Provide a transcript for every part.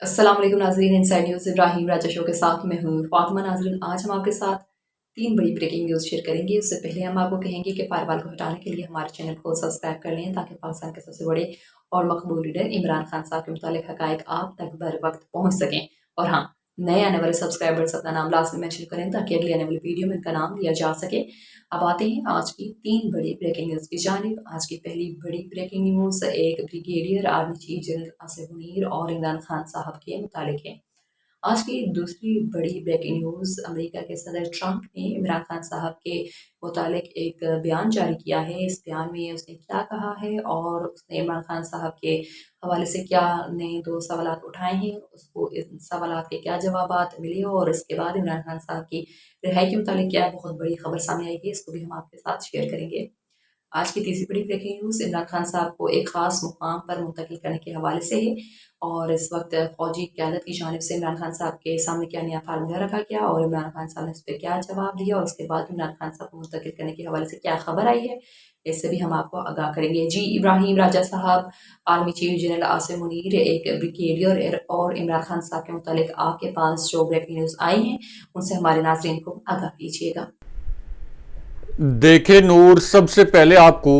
अस्सलाम वालेकुम नाज़रीन, इनसाइड न्यूज़ इब्राहिम राजा शो के साथ मैं हूँ फातिमा। नाज़रीन, आज हम आपके साथ 3 बड़ी ब्रेकिंग न्यूज़ शेयर करेंगे। उससे पहले हम आपको कहेंगे कि फायरवॉल को हटाने के लिए हमारे चैनल को सब्सक्राइब कर लें ताकि पाकिस्तान के सबसे बड़े और मकबूल लीडर इमरान खान साहब के मुतालिक हक़ाइक़ आप तक बर वक्त पहुँच सकें। और हाँ, नए आने वाले सब्सक्राइबर्स अपना नाम लाजमी मेंशन करें ताकि अगली आने वाली वीडियो में इनका नाम लिया जा सके। अब आते हैं आज की 3 बड़ी ब्रेकिंग न्यूज़ की जानिब। आज की पहली बड़ी ब्रेकिंग न्यूज़ एक brigadier army chief general Asif Munir और इमरान खान साहब के मुतालिक है। आज की दूसरी बड़ी ब्रेकिंग न्यूज़ अमेरिका के सदर ट्रंप ने इमरान खान साहब के मुतालिक एक बयान जारी किया है। इस बयान में उसने क्या कहा है और उसने इमरान खान साहब के हवाले से क्या नए 2 सवालात उठाए हैं, उसको इन सवालात के क्या जवाबात मिले और इसके बाद इमरान खान साहब की रिहाई के मुतालिक क्या बहुत बड़ी खबर सामने आई है, इसको भी हम आपके साथ शेयर करेंगे। आज की तीसरी बड़ी ब्रेकिंग न्यूज़ इमरान खान साहब को एक ख़ास मुकाम पर मुंतकिल करने के हवाले से है और इस वक्त फ़ौजी क़यादत की जानिब से इमरान खान साहब के सामने क्या नया फार्मूला रखा गया और इमरान खान साहब ने इस पर क्या जवाब दिया और उसके बाद इमरान खान साहब को मुंतकिल करने के हवाले से क्या खबर आई है, इससे भी हम आपको आगाह करेंगे। जी इब्राहिम राजा साहब, army chief general Asim Munir एक ब्रिगेडियर और इमरान खान साहब के मुतालिक आपके पास जो ब्रेकिंग न्यूज़ आई हैं उनसे हमारे नाज़रीन को आगाह कीजिएगा। देखे नूर, सबसे पहले आपको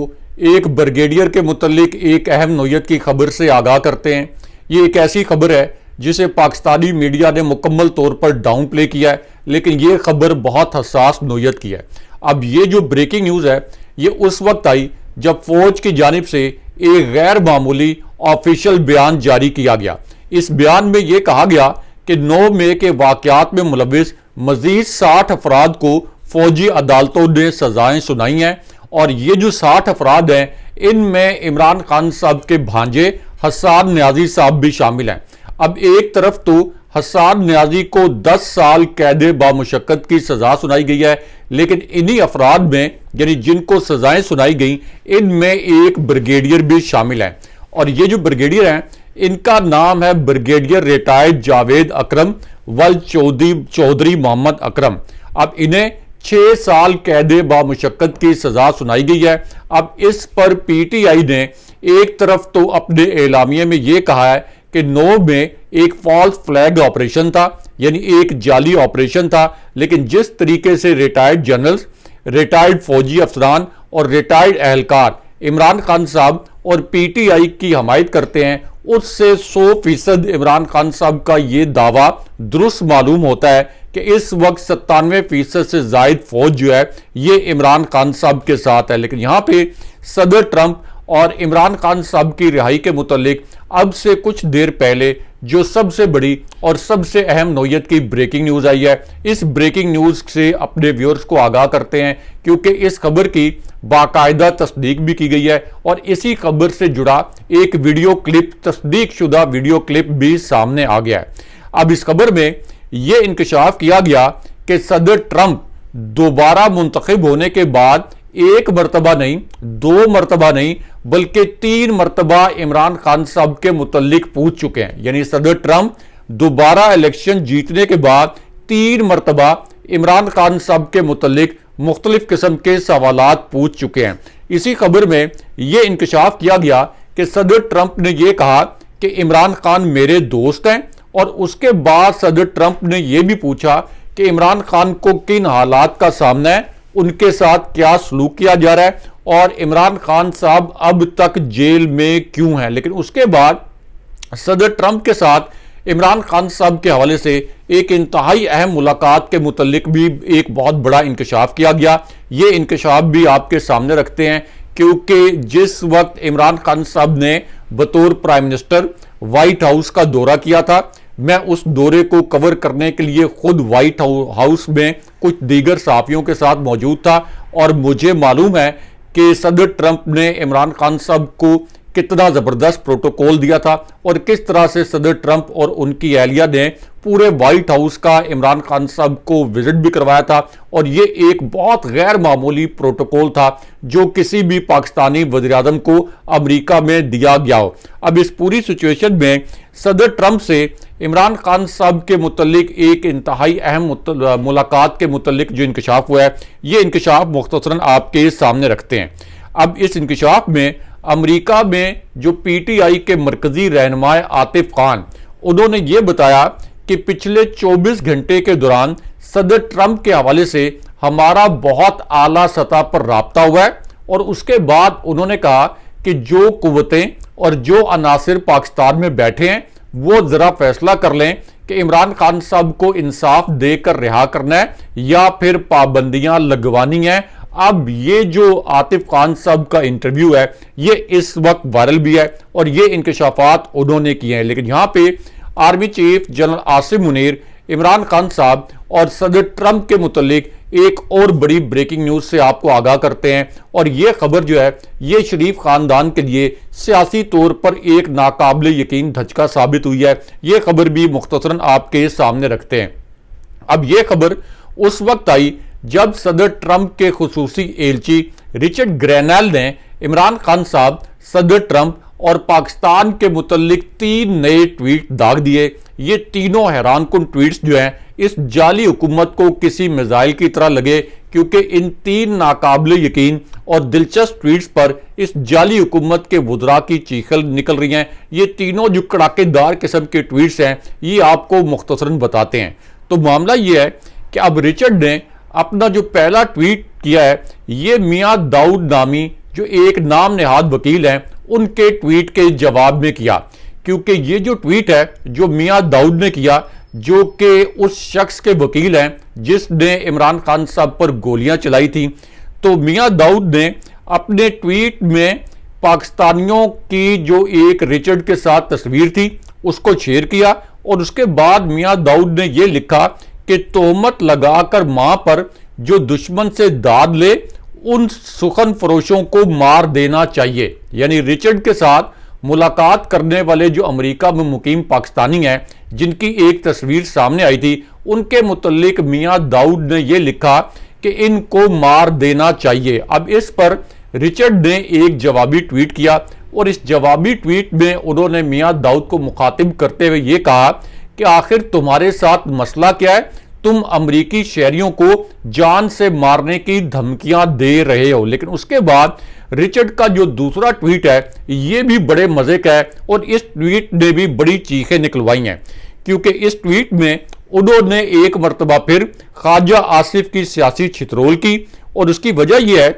एक ब्रिगेडियर के मुतल्लिक एक अहम नोयत की खबर से आगाह करते हैं। ये एक ऐसी खबर है जिसे पाकिस्तानी मीडिया ने मुकम्मल तौर पर डाउन प्ले किया है, लेकिन ये खबर बहुत हसास नोयत की है। अब ये जो ब्रेकिंग न्यूज़ है ये उस वक्त आई जब फौज की जानिब से एक गैर मामूली ऑफिशियल बयान जारी किया गया। इस बयान में ये कहा गया कि 9 मई के वाक़यात में मुलविस मजीद 60 अफराद को फौजी अदालतों ने सजाएं सुनाई हैं और ये जो 60 अफराद हैं इनमें इमरान खान साहब के भांजे हसन न्याजी साहब भी शामिल हैं। अब एक तरफ तो हसन न्याजी को 10 साल कैद बामुशक्कत की सजा सुनाई गई है, लेकिन इन्हीं अफराद में यानी जिनको सजाएं सुनाई गई इनमें एक ब्रिगेडियर भी शामिल है और ये जो ब्रिगेडियर हैं इनका नाम है ब्रिगेडियर रिटायर्ड जावेद अकरम वल चौधरी मोहम्मद अकरम। अब इन्हें 6 साल कैद बामुशक्कत की सजा सुनाई गई है। अब इस पर पीटीआई ने एक तरफ तो अपने एलामिये में यह कहा है कि 9 में एक फॉल्स फ्लैग ऑपरेशन था, यानी एक जाली ऑपरेशन था, लेकिन जिस तरीके से रिटायर्ड जनरल्स, रिटायर्ड फौजी अफसरान और रिटायर्ड एहलकार इमरान खान साहब और पीटीआई की हमायत करते हैं उससे 100% इमरान खान साहब का ये दावा दुरुस्त मालूम होता है कि इस वक्त 97% से जायद फौज जो है ये इमरान खान साहब के साथ है। लेकिन यहाँ पे सदर ट्रंप और इमरान खान साहब की रिहाई के मुतालिक अब से कुछ देर पहले जो सबसे बड़ी और सबसे अहम नोयत की ब्रेकिंग न्यूज़ आई है, इस ब्रेकिंग न्यूज़ से अपने व्यूअर्स को आगाह करते हैं क्योंकि इस खबर की बाकायदा तस्दीक भी की गई है और इसी खबर से जुड़ा एक वीडियो क्लिप, तस्दीक शुदा वीडियो क्लिप भी सामने आ गया है। अब इस खबर में यह इंकशाफ किया गया कि सदर ट्रंप दोबारा मुंतखब होने के बाद एक मरतबा नहीं, 2 मरतबा नहीं, बल्कि 3 मरतबा इमरान खान साहब के मुतल्लिक पूछ चुके हैं। यानी सदर ट्रंप दोबारा इलेक्शन जीतने के बाद 3 मरतबा इमरान खान साहब के मुतल्लिक मुख्तलिफ किस्म के सवालात पूछ चुके हैं। इसी खबर में यह इंकशाफ किया गया कि सदर ट्रंप ने यह कहा कि इमरान खान मेरे दोस्त हैं और उसके बाद सदर ट्रंप ने यह भी पूछा कि इमरान खान को किन हालात का सामना है, उनके साथ क्या सलूक किया जा रहा है और इमरान खान साहब अब तक जेल में क्यों हैं। लेकिन उसके बाद सदर ट्रंप के साथ इमरान खान साहब के हवाले से एक इंतहाई अहम मुलाकात के मुतल्लिक भी एक बहुत बड़ा इंकशाफ किया गया। ये इंकशाफ भी आपके सामने रखते हैं क्योंकि जिस वक्त इमरान खान साहब ने बतौर प्राइम मिनिस्टर व्हाइट हाउस का दौरा किया था, मैं उस दौरे को कवर करने के लिए खुद व्हाइट हाउस में कुछ दीगर सहाफ़ियों के साथ मौजूद था और मुझे मालूम है कि सदर ट्रंप ने इमरान खान साहब को कितना ज़बरदस्त प्रोटोकॉल दिया था और किस तरह से सदर ट्रंप और उनकी एहलिया ने पूरे व्हाइट हाउस का इमरान खान साहब को विजिट भी करवाया था और ये एक बहुत गैर मामूली प्रोटोकॉल था जो किसी भी पाकिस्तानी वज़ीर-ए-आज़म को अमेरिका में दिया गया हो। अब इस पूरी सिचुएशन में सदर ट्रंप से इमरान खान साहब के मुतल्लिक एक इंतहाई अहम मुलाकात के मुतल्लिक जो इंकशाफ हुआ है, ये इंकशाफ मुख्तसरन आपके सामने रखते हैं। अब इस इंकशाफ में अमेरिका में जो पीटीआई के मरकजी रहनुमा आतिफ खान उन्होंने ये बताया कि पिछले 24 घंटे के दौरान सदर ट्रंप के हवाले से हमारा बहुत आला सतह पर राब्ता हुआ है। और उसके बाद उन्होंने कहा कि जो कुव्वतें और जो अनासिर पाकिस्तान में बैठे हैं वो जरा फैसला कर लें कि इमरान खान साहब को इंसाफ देकर रिहा करना है या फिर पाबंदियां लगवानी है। अब ये जो आतिफ खान साहब का इंटरव्यू है ये इस वक्त वायरल भी है और ये इंकशाफात उन्होंने किए हैं। लेकिन यहां पे army chief general Asim Munir Imran Khan साहब और सदर ट्रंप के मुतालिक एक और बड़ी ब्रेकिंग न्यूज से आपको आगाह करते हैं। और यह खबर जो है ये शरीफ खानदान के लिए सियासी तौर पर एक नाकाबिल यकीन धचका साबित हुई है। यह खबर भी मुख्तसरन आपके सामने रखते हैं। अब यह खबर उस वक्त आई जब सदर ट्रंप के खुसूसी एलची रिचर्ड ग्रैनल ने इमरान खान साहब, सदर ट्रंप और पाकिस्तान के मुतल्लिक 3 नए ट्वीट दाग दिए। ये तीनों हैरानकुन ट्वीट्स जो हैं इस जाली हुकूमत को किसी मिसाइल की तरह लगे, क्योंकि इन 3 नाकाबिल यकीन और दिलचस्प ट्वीट्स पर इस जाली हुकूमत के वुज़रा की चीखल निकल रही हैं। ये तीनों जो कड़ाकेदार किस्म के ट्वीट्स हैं ये आपको मुख्तसरन बताते हैं। तो मामला ये है कि अब रिचर्ड ने अपना जो पहला ट्वीट किया है ये मियां दाऊद नामी जो एक नाम नेहाद वकील हैं उनके ट्वीट के जवाब में किया। क्योंकि ये जो ट्वीट है जो मियां दाऊद ने किया, जो कि उस शख्स के वकील हैं जिसने इमरान खान साहब पर गोलियां चलाई थी, तो मियां दाऊद ने अपने ट्वीट में पाकिस्तानियों की जो एक रिचर्ड के साथ तस्वीर थी उसको शेयर किया। और उसके बाद मियां दाऊद ने यह लिखा कि तोहमत लगाकर मां पर जो दुश्मन से दाद ले उन सुखन फरोशों को मार देना चाहिए। यानी रिचर्ड के साथ मुलाकात करने वाले जो अमेरिका में मुकीम पाकिस्तानी हैं जिनकी एक तस्वीर सामने आई थी, उनके मुतल्लिक मियां दाऊद ने यह लिखा कि इनको मार देना चाहिए। अब इस पर रिचर्ड ने एक जवाबी ट्वीट किया और इस जवाबी ट्वीट में उन्होंने मियां दाऊद को मुखातिब करते हुए यह कहा कि आखिर तुम्हारे साथ मसला क्या है, तुम अमरीकी शहरियों को जान से मारने की धमकियां दे रहे हो। लेकिन उसके बाद रिचर्ड का जो दूसरा ट्वीट है ये भी बड़े मजे का है और इस ट्वीट ने भी बड़ी चीखें निकलवाई हैं, क्योंकि इस ट्वीट में उन्होंने एक मरतबा फिर ख्वाजा आसिफ की सियासी छितरोल की। और उसकी वजह यह है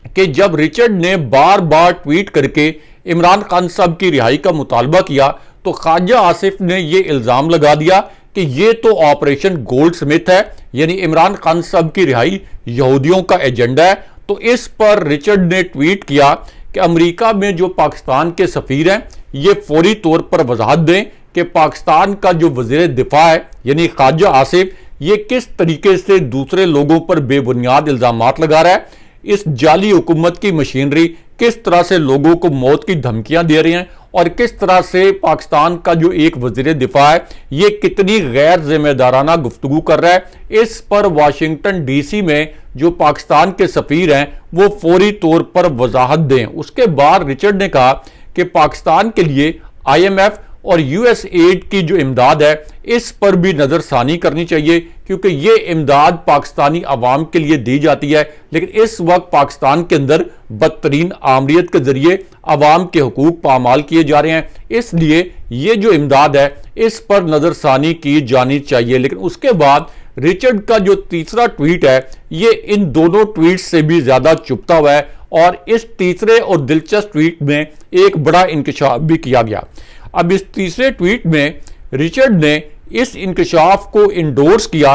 कि जब रिचर्ड ने बार बार ट्वीट करके इमरान खान साहब की रिहाई का मुतालबा किया तो ख्वाजा आसिफ ने यह इल्जाम लगा दिया कि यह तो ऑपरेशन गोल्ड स्मिथ है, यानी इमरान खान साहब की रिहाई यहूदियों का एजेंडा है। तो इस पर रिचर्ड ने ट्वीट किया कि अमेरिका में जो पाकिस्तान के सफीर हैं ये फौरी तौर पर वजाहत दें कि पाकिस्तान का जो वजीर दिफा है यानी ख्वाजा आसिफ ये किस तरीके से दूसरे लोगों पर बेबुनियाद इल्जामात लगा रहा है, इस जाली हुकूमत की मशीनरी किस तरह से लोगों को मौत की धमकियां दे रही हैं और किस तरह से पाकिस्तान का जो एक वजीर दिफा है ये कितनी गैर जिम्मेदाराना गुफ्तगू कर रहा है। इस पर वाशिंगटन डीसी में जो पाकिस्तान के सफीर हैं वो फौरी तौर पर वजाहत दें। उसके बाद रिचर्ड ने कहा कि पाकिस्तान के लिए IMF और USAID की जो इमदाद है इस पर भी नजरसानी करनी चाहिए, क्योंकि ये इमदाद पाकिस्तानी अवाम के लिए दी जाती है, लेकिन इस वक्त पाकिस्तान के अंदर बदतरीन आमरीत के जरिए अवाम के हुकूक पामाल किए जा रहे हैं, इसलिए ये जो इमदाद है इस पर नजरसानी की जानी चाहिए। लेकिन उसके बाद रिचर्ड का जो तीसरा ट्वीट है ये इन दोनों ट्वीट से भी ज्यादा चुभता हुआ है और इस तीसरे और दिलचस्प ट्वीट में एक बड़ा इंकशाफ भी किया गया। अब इस तीसरे ट्वीट में रिचर्ड ने इस इंकशाफ को इंडोर्स किया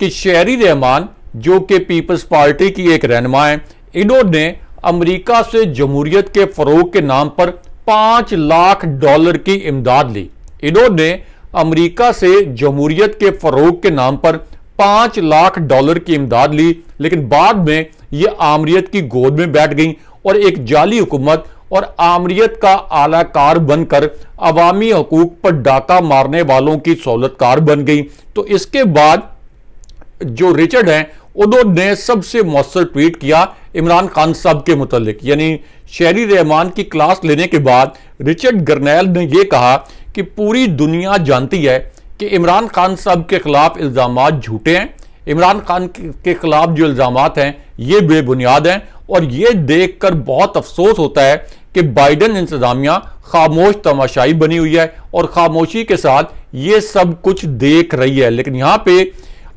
कि शहरी रहमान जो कि पीपल्स पार्टी की एक रहनुमा है, इन्होंने अमेरिका से जमहूरियत के फरोग के नाम पर $5 लाख की इमदाद ली। इन्होंने अमेरिका से जमहूरियत के फरोग के नाम पर $5 लाख की इमदाद ली, लेकिन बाद में ये आमरीत की गोद में बैठ गई और एक जाली हुकूमत और आमरीत का आलाकार बनकर अवामी हकूक पर डाका मारने वालों की सहूलतकार बन गई। तो इसके बाद जो रिचर्ड हैं उन्होंने सबसे मौसर ट्वीट किया इमरान खान साहब के मुतालिक, यानी शहरी रहमान की क्लास लेने के बाद रिचर्ड ग्रैनल ने यह कहा कि पूरी दुनिया जानती है कि इमरान खान साहब के खिलाफ इल्जामात झूठे हैं, इमरान खान के खिलाफ जो इल्जामात हैं ये बेबुनियाद हैं और ये देखकर बहुत अफसोस होता है कि बाइडन इंतजामिया खामोश तमाशाई बनी हुई है और खामोशी के साथ ये सब कुछ देख रही है। लेकिन यहाँ पे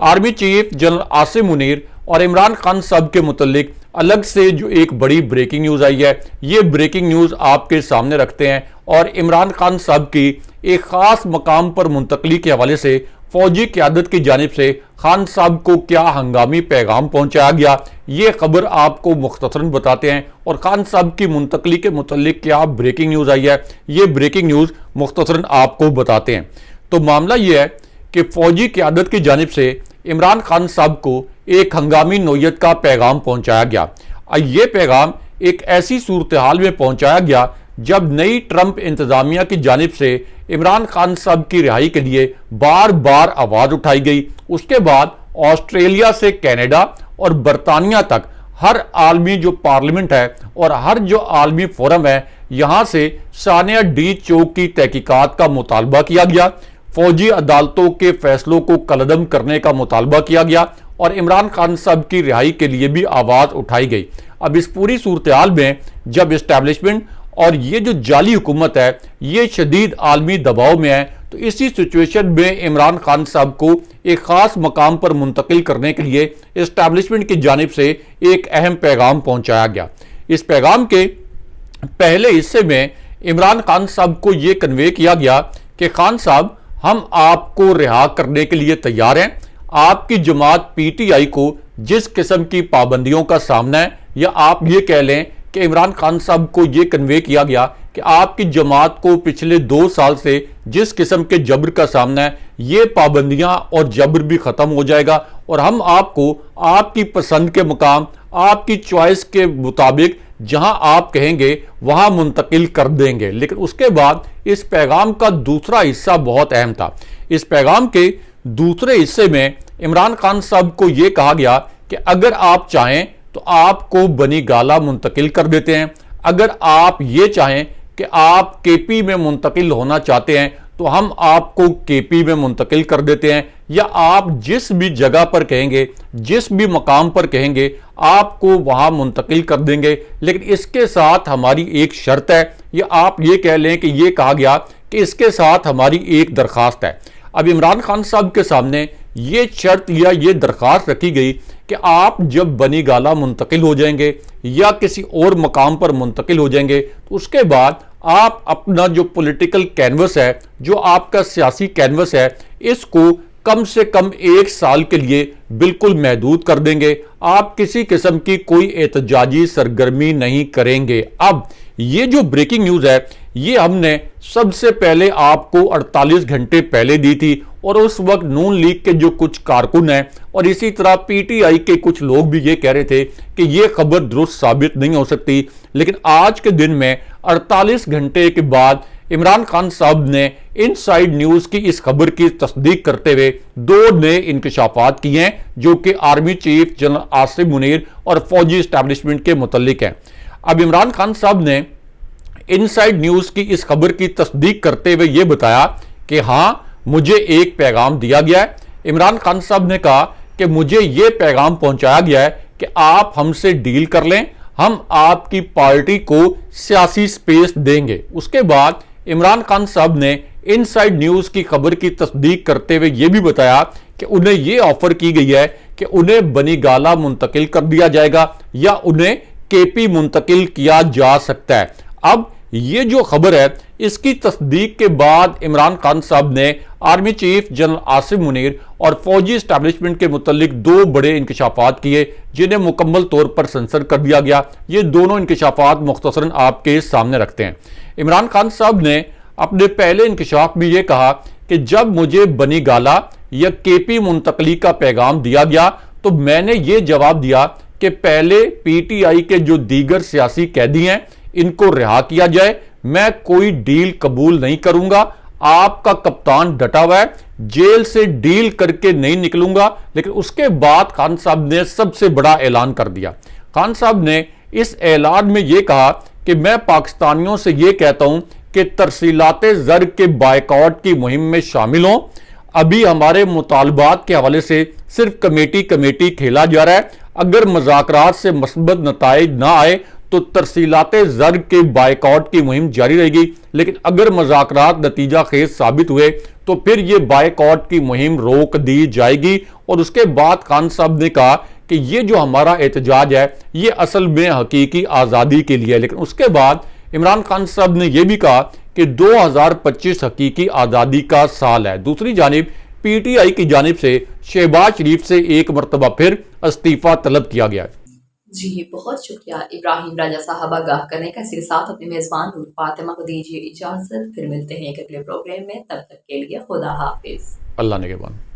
army chief general Asim Munir और इमरान खान साहब के मुतल्लिक अलग से जो एक बड़ी ब्रेकिंग न्यूज आई है, ये ब्रेकिंग न्यूज आपके सामने रखते हैं और इमरान खान साहब की एक खास मकाम पर मुंतकली के हवाले से फौजी क़यादत की जानिब से खान साहब को क्या हंगामी पैगाम पहुंचाया गया, ये खबर आपको मुख्तसरन बताते हैं और खान साहब की मुंतकली के मुतल्लिक क्या ब्रेकिंग न्यूज आई है, ये ब्रेकिंग न्यूज मुख्तसरन आपको बताते हैं। तो मामला ये है कि फौजी क़यादत की जानिब से इमरान खान साहब को एक हंगामी नोयत का पैगाम पहुंचाया गया। ये पैगाम एक ऐसी सूरत हाल में पहुंचाया गया जब नई ट्रंप इंतजामिया की जानिब से इमरान खान साहब की रिहाई के लिए बार बार आवाज उठाई गई। उसके बाद ऑस्ट्रेलिया से कनाडा और बरतानिया तक हर आलमी जो पार्लियामेंट है और हर जो आलमी फोरम है, यहां से सानिया डी चौक की तहकीकात का मुतालबा किया गया, फौजी अदालतों के फैसलों को कलअदम करने का मुतालबा किया गया और इमरान खान साहब की रिहाई के लिए भी आवाज उठाई गई। अब इस पूरी सूरत हाल में जब इस्टेब्लिशमेंट और ये जो जाली हुकूमत है ये शदीद आलमी दबाव में है, तो इसी सिचुएशन में इमरान खान साहब को एक खास मकाम पर मुंतकिल करने के लिए इस्टेब्लिशमेंट की जानिब से एक अहम पैगाम पहुंचाया गया। इस पैगाम के पहले हिस्से में इमरान खान साहब को यह कन्वे किया गया कि खान साहब, हम आपको रिहा करने के लिए तैयार हैं। आपकी जमात पीटीआई को जिस किस्म की पाबंदियों का सामना है, या आप ये कह लें कि इमरान खान साहब को यह कन्वे किया गया कि आपकी जमात को पिछले 2 साल से जिस किस्म के जबर का सामना है, ये पाबंदियां और जबर भी खत्म हो जाएगा और हम आपको आपकी पसंद के मकाम, आपकी चॉइस के मुताबिक जहां आप कहेंगे वहां मुंतकिल कर देंगे। लेकिन उसके बाद इस पैगाम का दूसरा हिस्सा बहुत अहम था। इस पैगाम के दूसरे हिस्से में इमरान खान साहब को यह कहा गया कि अगर आप चाहें तो आपको बनी गाला मुंतकिल कर देते हैं, अगर आप ये चाहें कि आप केपी में मुंतकिल होना चाहते हैं तो हम आपको केपी में मुंतकिल कर देते हैं, या आप जिस भी जगह पर कहेंगे, जिस भी मकाम पर कहेंगे, आपको वहां मुंतकिल कर देंगे। लेकिन इसके साथ हमारी एक शर्त है, या आप ये कह लें कि ये कहा गया कि इसके साथ हमारी एक दरखास्त है। अब इमरान खान साहब के सामने ये शर्त या ये दरखास्त रखी गई कि आप जब बनी गाला मुंतकिल हो जाएंगे या किसी और मकाम पर मुंतकिल हो जाएंगे, तो उसके बाद आप अपना जो पॉलिटिकल कैनवस है, जो आपका सियासी कैनवस है, इसको कम से कम 1 साल के लिए बिल्कुल महदूद कर देंगे। आप किसी किस्म की कोई एहतजाजी सरगर्मी नहीं करेंगे। अब ये जो ब्रेकिंग न्यूज है, ये हमने सबसे पहले आपको 48 घंटे पहले दी थी और उस वक्त नून लीग के जो कुछ कारकुन हैं और इसी तरह पीटीआई के कुछ लोग भी ये कह रहे थे कि ये खबर दुरुस्त साबित नहीं हो सकती। लेकिन आज के दिन में 48 घंटे के बाद इमरान खान साहब ने इनसाइड न्यूज की इस खबर की तस्दीक करते हुए 2 नए इंकशाफात किए हैं, जो कि army chief general Asim Munir और फौजी एस्टैब्लिशमेंट के मुतल्लिक हैं। अब इमरान खान साहब ने इनसाइड न्यूज की इस खबर की तस्दीक करते हुए यह बताया कि हां, मुझे एक पैगाम दिया गया है। इमरान खान साहब ने कहा कि मुझे यह पैगाम पहुंचाया गया है कि आप हमसे डील कर लें, हम आपकी पार्टी को सियासी स्पेस देंगे। उसके बाद इमरान खान साहब ने इनसाइड न्यूज की खबर की तस्दीक करते हुए यह भी बताया कि उन्हें यह ऑफर की गई है कि उन्हें बनी गाला मुंतकिल कर दिया जाएगा या उन्हें केपी मुंतकिल किया जा सकता है। अब ये जो खबर है, इसकी तस्दीक के बाद इमरान खान साहब ने army chief general Asim Munir और फौजी एस्टैब्लिशमेंट के मुतल्लिक 2 बड़े इंकशाफात किए, जिन्हें मुकम्मल तौर पर सेंसर कर दिया गया। ये दोनों इंकशाफात मुख्तसरन आपके सामने रखते हैं। इमरान खान साहब ने अपने पहले इंकशाफ में यह कहा कि जब मुझे बनी गाला या केपी मुंतकली का पैगाम दिया गया तो मैंने ये जवाब दिया कि पहले पीटीआई के जो दीगर सियासी कैदी हैं, इनको रिहा किया जाए। मैं कोई डील कबूल नहीं करूंगा। आपका कप्तान डटा हुआ है, जेल से डील करके नहीं निकलूंगा। लेकिन उसके बाद खान साहब ने सबसे बड़ा ऐलान कर दिया। खान साहब ने इस ऐलान में यह कहा कि मैं पाकिस्तानियों से यह कहता हूं कि तरसीलाते ज़र के बायकॉट की मुहिम में शामिल हों। अभी हमारे मुतालबात के हवाले से सिर्फ कमेटी खेला जा रहा है। अगर मुज़ाकरात से मस्बत नताइज ना आए तो तरसीलाते ज़र के बायकॉट की मुहिम जारी रहेगी। लेकिन अगर मज़ाकरात नतीजा खेज साबित हुए तो फिर ये बायकॉट की मुहिम रोक दी जाएगी। और उसके बाद खान साहब ने कहा कि ये जो हमारा एहतजाज है ये असल में हकीकी आज़ादी के लिए है। लेकिन उसके बाद इमरान खान साहब ने यह भी कहा कि 2025 हकीकी आज़ादी का साल है। दूसरी जानिब पीटीआई की जानिब से शहबाज शरीफ से एक मरतबा फिर इस्तीफा तलब किया गया। जी बहुत शुक्रिया इब्राहिम राजा साहब आगाह करने का। इसके साथ अपने मेज़बान नूर फातिमा को दीजिए इजाज़त। फिर मिलते हैं एक अगले प्रोग्राम में, तब तक के लिए खुदा हाफिज। अल्लाह ने के बाद।